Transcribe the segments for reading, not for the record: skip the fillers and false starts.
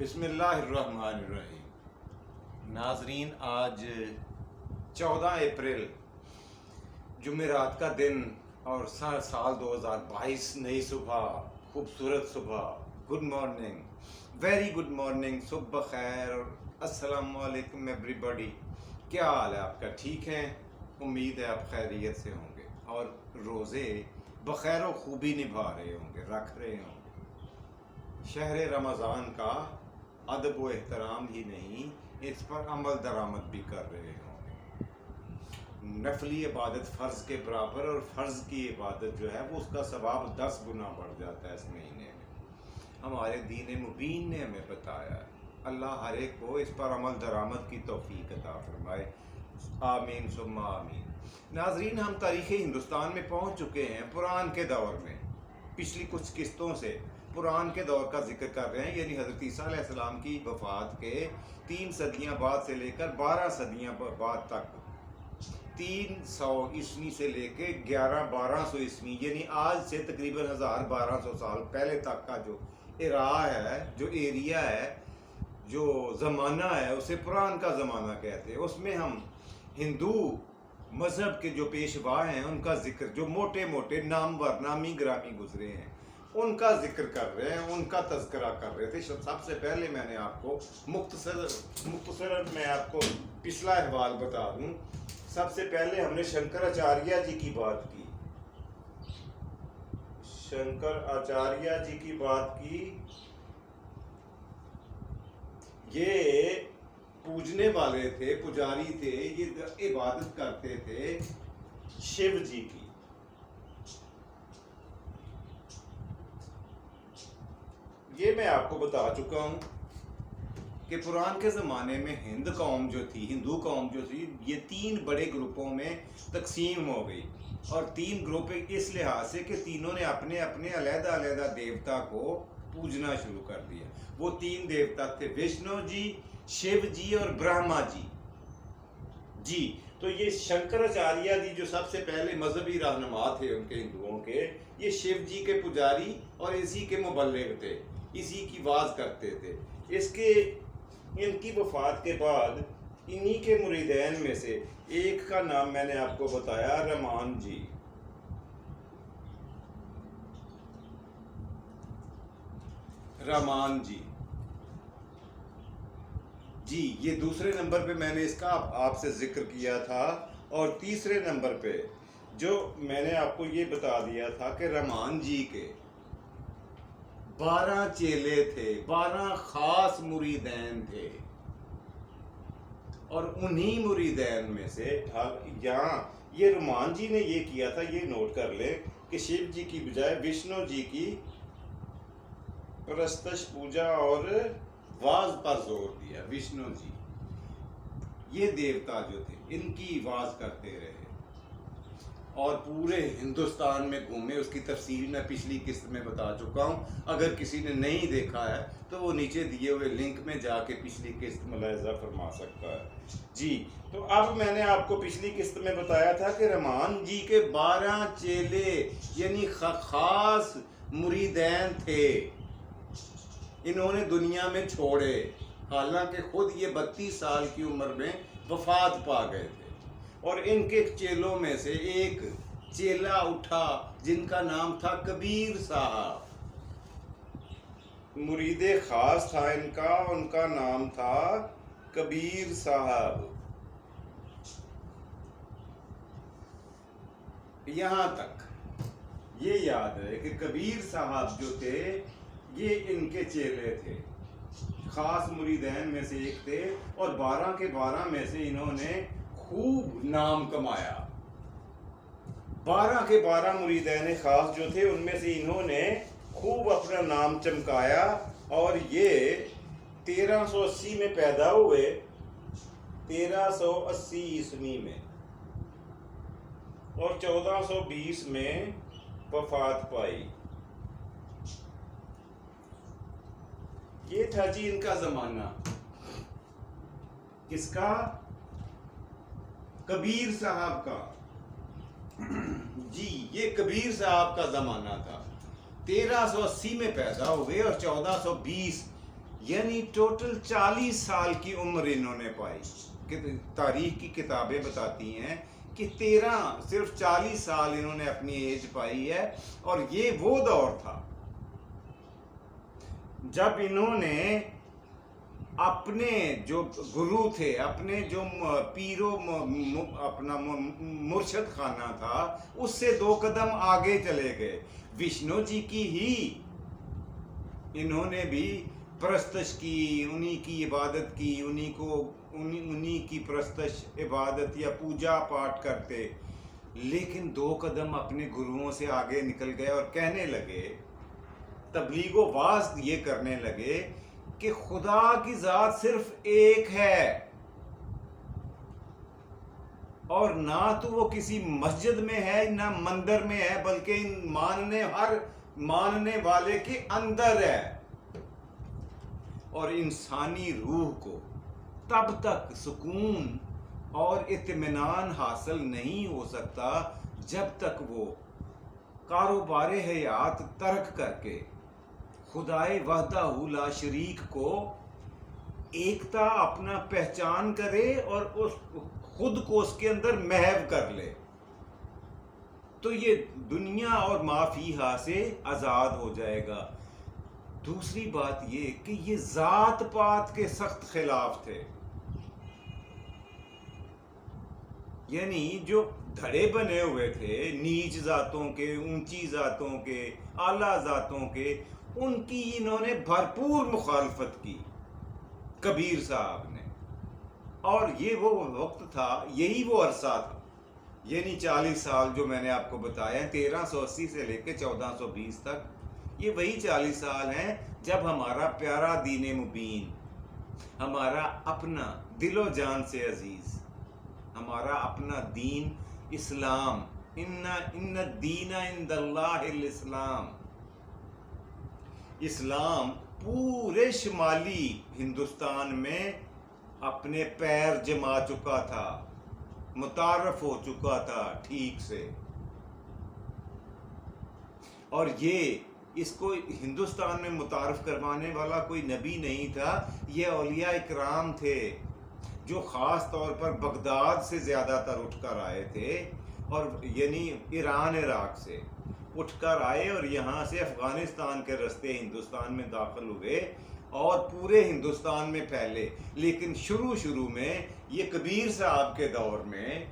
بسم اللہ الرحمن الرحیم۔ ناظرین، آج 14 اپریل جمعرات کا دن اور سال 2022، نئی صبح، خوبصورت صبح۔ Good morning, very good morning, صبح بخیر اور السلام علیکم ایوری باڈی۔ کیا حال ہے آپ کا؟ ٹھیک ہے؟ امید ہے آپ خیریت سے ہوں گے اور روزے بخیر و خوبی نبھا رہے ہوں گے، رکھ رہے ہوں گے۔ شہر رمضان کا ادب و احترام ہی نہیں، اس پر عمل درآمد بھی کر رہے ہوں گے۔ نفلی عبادت فرض کے برابر، اور فرض کی عبادت جو ہے وہ اس کا ثواب 10 گنا بڑھ جاتا ہے اس مہینے میں۔ ہمارے دین مبین نے ہمیں بتایا ہے۔ اللہ ہر ایک کو اس پر عمل درآمد کی توفیق عطا فرمائے، آمین ثم آمین۔ ناظرین، ہم تاریخ ہندوستان میں پہنچ چکے ہیں پران کے دور میں۔ پچھلی کچھ قسطوں سے پران کے دور کا ذکر کر رہے ہیں، یعنی حضرت عیسیٰ علیہ السلام کی وفات کے 3 صدیاں بعد سے لے کر 12 صدیاں بعد تک، 300 عیسوی سے لے کے 1200 عیسوی، یعنی آج سے تقریباً 1200 سال پہلے تک کا جو جو ایریا ہے، جو زمانہ ہے، اسے پران کا زمانہ کہتے ہیں۔ اس میں ہم ہندو مذہب کے جو پیشوا ہیں ان کا ذکر، جو موٹے موٹے نامور نامی گرامی گزرے ہیں، ان کا ذکر کر رہے ہیں، ان کا تذکرہ کر رہے تھے۔ سب سے پہلے میں نے آپ کو مختصر میں آپ کو پچھلا احوال بتا دوں۔ سب سے پہلے ہم نے شنکر آچاریہ جی کی بات کی، شنکر آچاریہ جی کی بات کی۔ یہ پوجنے والے تھے، پجاری تھے، یہ عبادت کرتے تھے شیو جی کی۔ یہ میں آپ کو بتا چکا ہوں کہ پران کے زمانے میں ہندو قوم جو تھی، یہ 3 بڑے گروپوں میں تقسیم ہو گئی، اور 3 گروپ اس لحاظ سے کہ تینوں نے اپنے اپنے علیحدہ علیحدہ دیوتا کو پوجنا شروع کر دیا۔ وہ 3 دیوتا تھے، وشنو جی، شیو جی اور برہما جی۔ تو یہ شنکر آچاریہ جی جو سب سے پہلے مذہبی رہنما تھے ان کے ہندوؤں کے، یہ شیو جی کے پجاری اور اسی کے مبلغ تھے، اسی کی واز کرتے تھے۔ ان کی وفات کے بعد انہی کے مریدین میں سے ایک کا نام میں نے آپ کو بتایا، رمان جی۔ رمان جی یہ دوسرے نمبر پہ میں نے اس کا آپ سے ذکر کیا تھا، اور تیسرے نمبر پہ جو میں نے آپ کو یہ بتا دیا تھا کہ رمان جی کے 12 چیلے تھے، 12 خاص مریدین تھے، اور انہی مریدین میں سے یہاں یہ رمان جی نے یہ کیا تھا، یہ نوٹ کر لیں کہ شیو جی کی بجائے وشنو جی کی پرستش پوجا اور واز پر زور دیا۔ وشنو جی یہ دیوتا جو تھے ان کی واز کرتے رہے اور پورے ہندوستان میں گھومے۔ اس کی تفصیل میں پچھلی قسط میں بتا چکا ہوں، اگر کسی نے نہیں دیکھا ہے تو وہ نیچے دیے ہوئے لنک میں جا کے پچھلی قسط ملاحظہ فرما سکتا ہے جی۔ تو اب میں نے آپ کو پچھلی قسط میں بتایا تھا کہ رمان جی کے 12 چیلے یعنی خاص مریدین تھے، انہوں نے دنیا میں چھوڑے، حالانکہ خود یہ 32 سال کی عمر میں وفات پا گئے تھے۔ اور ان کے چیلوں میں سے ایک چیلا اٹھا جن کا نام تھا کبیر صاحب، مرید خاص تھا ان کا نام تھا کبیر صاحب۔ یہاں تک یہ یاد ہے کہ کبیر صاحب جو تھے یہ ان کے چیلے تھے، خاص مریدین میں سے ایک تھے، اور 12 کے 12 میں سے انہوں نے خوب نام کمایا۔ 12 کے 12 مریدین خاص جو تھے ان میں سے انہوں نے خوب اپنا نام چمکایا، اور یہ 1380 میں پیدا ہوئے، 1380 عیسوی میں، اور 1420 میں وفات پائی۔ یہ تھا جی ان کا زمانہ، کس کا؟ کبیر صاحب کا جی۔ یہ کبیر صاحب کا زمانہ تھا، 1380 میں پیدا ہوئے اور 1420 یعنی ٹوٹل 40 سال کی عمر انہوں نے پائی. تاریخ کی کتابیں بتاتی ہیں کہ 13 صرف 40 سال انہوں نے اپنی ایج پائی ہے. اور یہ وہ دور تھا جب انہوں نے اپنے جو گرو تھے، اپنے جو پیرو اپنا مرشد خانہ تھا، اس سے 2 قدم آگے چلے گئے. وشنو جی کی ہی انہوں نے بھی پرستش کی، انہی کی عبادت کی، انہی کی پرستش عبادت یا پوجا پاٹ کرتے. لیکن 2 قدم اپنے گروؤں سے آگے نکل گئے اور کہنے لگے، تبلیغ و واعظ یہ کرنے لگے کہ خدا کی ذات صرف ایک ہے، اور نہ تو وہ کسی مسجد میں ہے نہ مندر میں ہے، بلکہ ہر ماننے والے کے اندر ہے. اور انسانی روح کو تب تک سکون اور اطمینان حاصل نہیں ہو سکتا جب تک وہ کاروبار حیات ترک کر کے خدائے وحدہ لا شریک کو ایکتا اپنا پہچان کرے اور خود کو اس کے اندر محو کر لے، تو یہ دنیا اور ما فیہا سے آزاد ہو جائے گا. دوسری بات یہ کہ یہ ذات پات کے سخت خلاف تھے. یعنی جو دھڑے بنے ہوئے تھے نیچ ذاتوں کے، اونچی ذاتوں کے، اعلیٰ ذاتوں کے، ان کی انہوں نے بھرپور مخالفت کی کبیر صاحب نے. اور یہ وہ وقت تھا، یہی وہ عرصہ تھا، یعنی 40 سال جو میں نے آپ کو بتایا، 1380 سے لے کے 1420 تک، یہ وہی 40 سال ہیں جب ہمارا پیارا دین مبین، ہمارا اپنا دل و جان سے عزیز، ہمارا اپنا دین اسلام، ان الدین عند اللہ الاسلام، اسلام پورے شمالی ہندوستان میں اپنے پیر جما چکا تھا، متعارف ہو چکا تھا ٹھیک سے. اور یہ اس کو ہندوستان میں متعارف کروانے والا کوئی نبی نہیں تھا، یہ اولیاء اکرام تھے جو خاص طور پر بغداد سے زیادہ تر اٹھ کر آئے تھے، اور یعنی ایران عراق سے اٹھ کر آئے اور یہاں سے افغانستان کے رستے ہندوستان میں داخل ہوئے اور پورے ہندوستان میں پھیلے. لیکن شروع میں یہ کبیر صاحب کے دور میں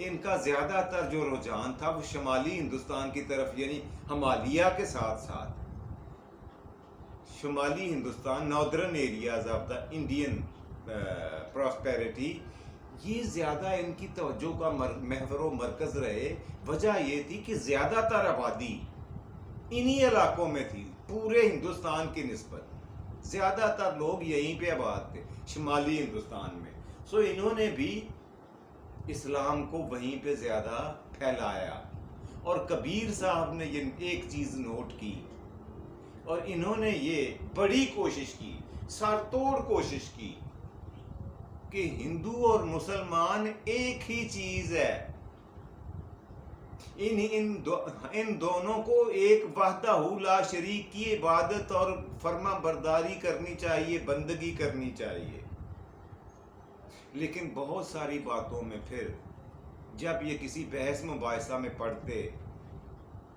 ان کا زیادہ تر جو رجحان تھا وہ شمالی ہندوستان کی طرف، یعنی ہمالیہ کے ساتھ ساتھ شمالی Hindustan, northern areas of the Indian prosperity, یہ زیادہ ان کی توجہ کا محور و مرکز رہے. وجہ یہ تھی کہ زیادہ تر آبادی انہی علاقوں میں تھی، پورے ہندوستان کی نسبت زیادہ تر لوگ یہیں پہ آباد تھے شمالی ہندوستان میں. سو انہوں نے بھی اسلام کو وہیں پہ زیادہ پھیلایا. اور کبیر صاحب نے یہ ایک چیز نوٹ کی اور انہوں نے یہ بڑی کوشش کی، سر توڑ کوشش کی کہ ہندو اور مسلمان ایک ہی چیز ہے، ان دونوں کو ایک وحدہ لا شریک کی عبادت اور فرما برداری کرنی چاہیے، بندگی کرنی چاہیے. لیکن بہت ساری باتوں میں پھر جب یہ کسی بحث مباحثہ میں پڑھتے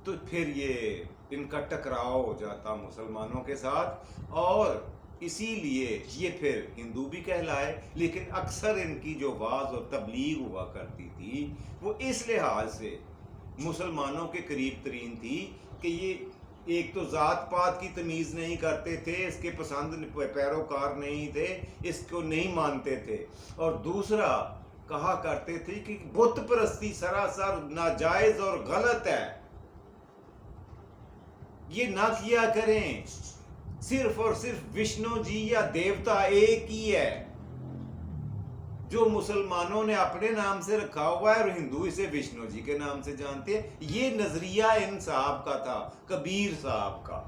تو پھر یہ ان کا ٹکراؤ ہو جاتا مسلمانوں کے ساتھ، اور اسی لیے یہ پھر ہندو بھی کہلائے. لیکن اکثر ان کی جو واعظ اور تبلیغ ہوا کرتی تھی وہ اس لحاظ سے مسلمانوں کے قریب ترین تھی کہ یہ ایک تو ذات پات کی تمیز نہیں کرتے تھے، اس کے پسند پیروکار نہیں تھے، اس کو نہیں مانتے تھے، اور دوسرا کہا کرتے تھے کہ بت پرستی سراسر ناجائز اور غلط ہے، یہ نہ کیا کریں. صرف اور صرف وشنو جی یا دیوتا ایک ہی ہے جو مسلمانوں نے اپنے نام سے رکھا ہوا ہے اور ہندو اسے وشنو جی کے نام سے جانتے ہیں. یہ نظریہ ان صاحب کا تھا، کبیر صاحب کا.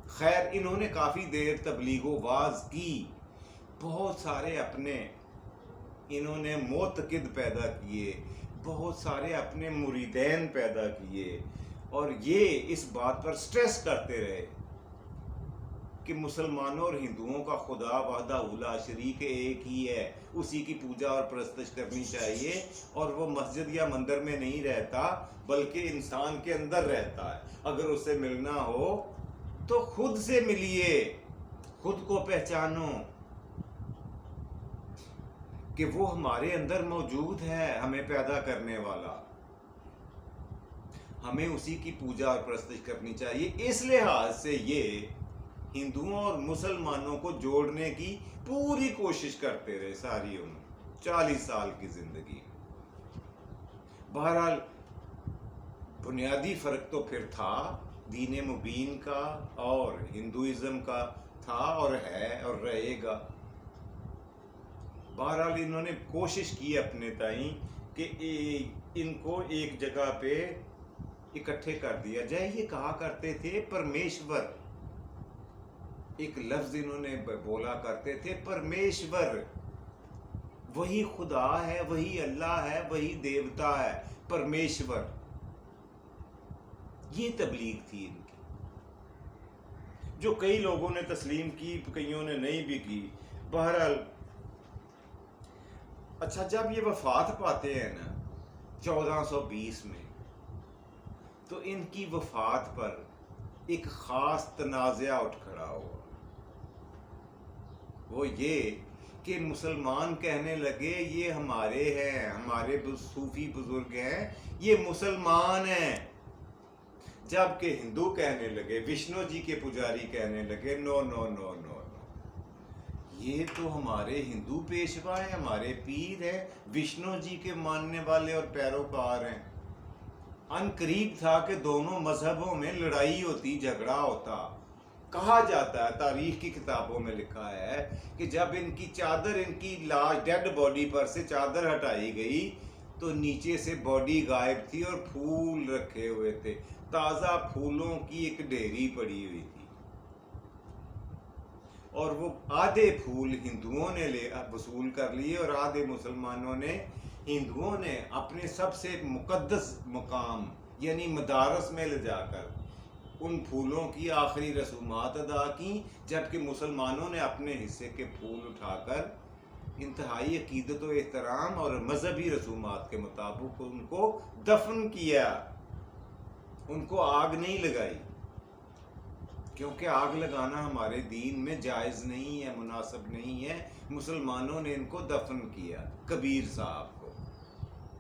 خیر انہوں نے کافی دیر تبلیغ و واعظ کی، بہت سارے اپنے انہوں نے معتقد پیدا کیے، بہت سارے اپنے مریدین پیدا کیے، اور یہ اس بات پر سٹریس کرتے رہے کہ مسلمانوں اور ہندوؤں کا خدا وحدہ لا شریک ایک ہی ہے، اسی کی پوجا اور پرستش کرنی چاہیے، اور وہ مسجد یا مندر میں نہیں رہتا بلکہ انسان کے اندر رہتا ہے۔ اگر اسے ملنا ہو تو خود سے ملیے، خود کو پہچانو کہ وہ ہمارے اندر موجود ہے، ہمیں پیدا کرنے والا، ہمیں اسی کی پوجا اور پرستش کرنی چاہیے۔ اس لحاظ سے یہ ہندوؤں اور مسلمانوں کو جوڑنے کی پوری کوشش کرتے رہے ساری عمر، 40 سال کی زندگی۔ بہرحال بنیادی فرق تو پھر تھا، دین مبین کا اور ہندوازم کا تھا اور ہے اور رہے گا۔ بہرحال انہوں نے کوشش کی اپنے تئیں کہ ان کو ایک جگہ پہ اکٹھے کر دیا جائے۔ یہ کہا کرتے تھے پرمیشور، ایک لفظ انہوں نے بولا کرتے تھے پرمیشور، وہی خدا ہے، وہی اللہ ہے، وہی دیوتا ہے، پرمیشور۔ یہ تبلیغ تھی ان کی، جو کئی لوگوں نے تسلیم کی، کئیوں نے نہیں بھی کی۔ بہرحال اچھا، جب یہ وفات پاتے ہیں نا 1420 میں، تو ان کی وفات پر ایک خاص تنازعہ اٹھ کھڑا ہوا۔ وہ یہ کہ مسلمان کہنے لگے یہ ہمارے ہیں، ہمارے صوفی بزرگ ہیں، یہ مسلمان ہیں، جبکہ ہندو کہنے لگے، وشنو جی کے پجاری کہنے لگے نو نو نو نو، یہ تو ہمارے ہندو پیشوا ہیں، ہمارے پیر ہیں، وشنو جی کے ماننے والے اور پیروکار ہیں۔ ان قریب تھا کہ دونوں مذہبوں میں لڑائی ہوتی، جھگڑا ہوتا۔ کہا جاتا ہے، تاریخ کی کتابوں میں لکھا ہے کہ جب ان کی چادر، ان کی لاش، ڈیڈ باڈی پر سے چادر ہٹائی گئی تو نیچے سے باڈی غائب تھی اور پھول رکھے ہوئے تھے، تازہ پھولوں کی ایک ڈھیری پڑی ہوئی تھی، اور وہ آدھے پھول ہندوؤں نے وصول کر لیے اور آدھے مسلمانوں نے۔ ہندوؤں نے اپنے سب سے مقدس مقام یعنی مدارس میں لے جا کر ان پھولوں کی آخری رسومات ادا کی، جبکہ مسلمانوں نے اپنے حصے کے پھول اٹھا کر انتہائی عقیدت و احترام اور مذہبی رسومات کے مطابق ان کو دفن کیا، ان کو آگ نہیں لگائی، کیونکہ آگ لگانا ہمارے دین میں جائز نہیں ہے، مناسب نہیں ہے۔ مسلمانوں نے ان کو دفن کیا، کبیر صاحب کو۔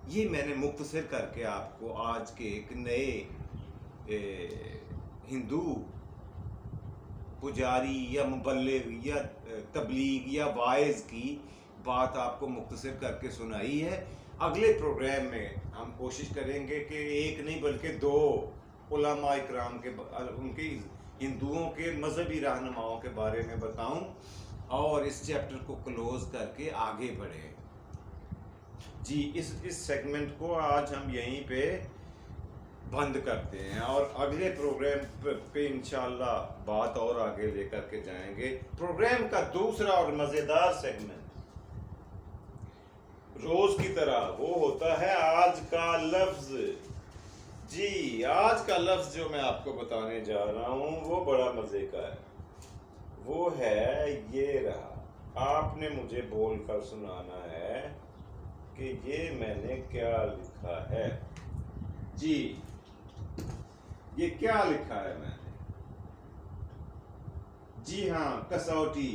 یہ میں نے مختصر کر کے آپ کو آج کے ایک نئے ہندو پجاری یا مبلغ یا تبلیغ یا واعظ کی بات آپ کو مختصر کر کے سنائی ہے۔ اگلے پروگرام میں ہم کوشش کریں گے کہ ایک نہیں بلکہ 2 علماء اکرام کے، ان کی ہندوؤں کے مذہبی رہنماؤں کے بارے میں بتاؤں اور اس چیپٹر کو کلوز کر کے آگے بڑھیں۔ جی، اس سیگمنٹ کو آج ہم یہیں پہ بند کرتے ہیں اور اگلے پروگرام پہ انشاءاللہ بات اور آگے لے کر کے جائیں گے۔ پروگرام کا دوسرا اور مزیدار سیگمنٹ روز کی طرح وہ ہوتا ہے آج کا لفظ۔ جی، آج کا لفظ جو میں آپ کو بتانے جا رہا ہوں وہ بڑا مزے کا ہے، وہ ہے یہ رہا۔ آپ نے مجھے بول کر سنانا ہے کہ یہ میں نے کیا لکھا ہے۔ جی، یہ کیا لکھا ہے میں نے؟ جی ہاں، کسوٹی۔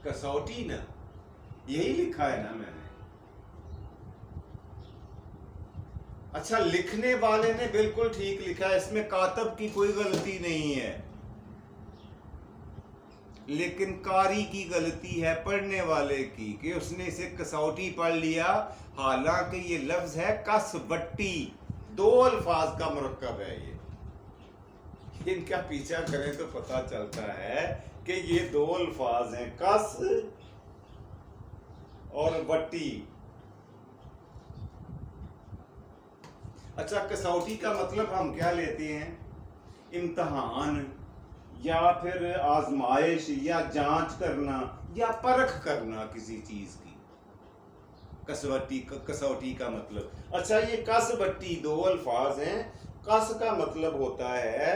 کسوٹی نا، یہی لکھا ہے نا میں نے۔ اچھا، لکھنے والے نے بالکل ٹھیک لکھا ہے، اس میں کاتب کی کوئی غلطی نہیں ہے، لیکن قاری کی غلطی ہے، پڑھنے والے کی، کہ اس نے اسے کسوٹی پڑھ لیا، حالانکہ یہ لفظ ہے کسوٹی، 2 الفاظ کا مرکب ہے۔ یہ ان کا پیچھا کریں تو پتہ چلتا ہے کہ یہ 2 الفاظ ہیں، کس اور وٹی۔ اچھا، کسوٹی کا مطلب ہم کیا لیتے ہیں؟ امتحان یا پھر آزمائش یا جانچ کرنا یا پرکھ کرنا کسی چیز کی، کسوٹی کا مطلب۔ اچھا، یہ کس بٹی 2 الفاظ ہیں۔ کس کا مطلب ہوتا ہے